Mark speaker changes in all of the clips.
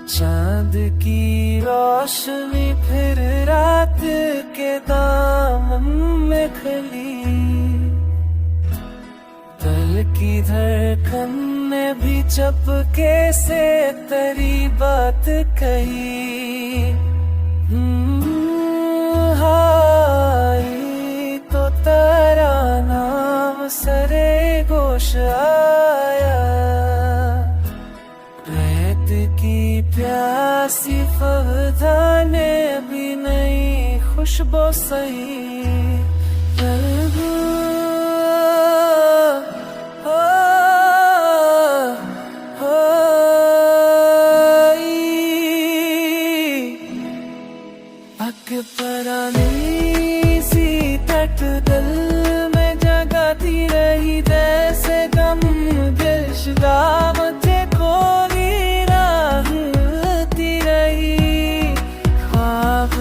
Speaker 1: चांद की रोशनी फिर रात के दामन में खली, दिल की धड़कन ने भी चपके से तेरी बात कही। हाय तो तेरा नाम सरे गोश आया, रेत की प्यासी फवदा ने भी नई खुशबू सही। परानी सी तट दिल में जगाती रही, जैसे गम दिलशदा मुझे कोई राहती रही। ख्वाब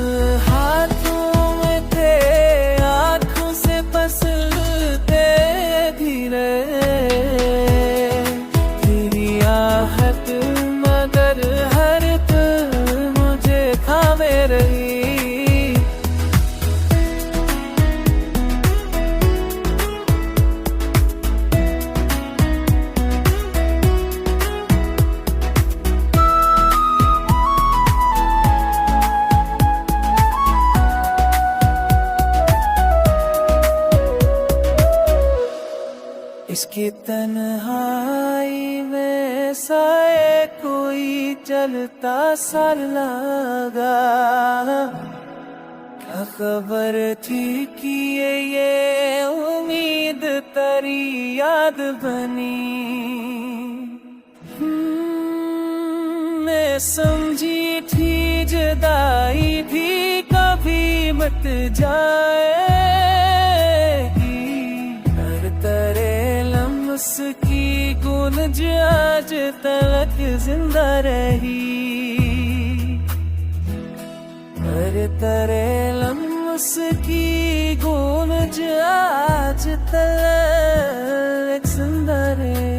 Speaker 1: हाथों में थे, आँखों से फिसलते धीरे, तेरी आहट मगर हर पल मुझे थामे रही। इसकी तन्हाई में साए कोई चलता सा लगा, क्या खबर थी कि ये उम्मीद तेरी याद बनी। मैं समझी थी जुदाई भी कभी मट जाएगी, उसकी गूंज आज तक जिंदा रही। पर तेरे लम्स की गूंज आज तक जिंदा रही।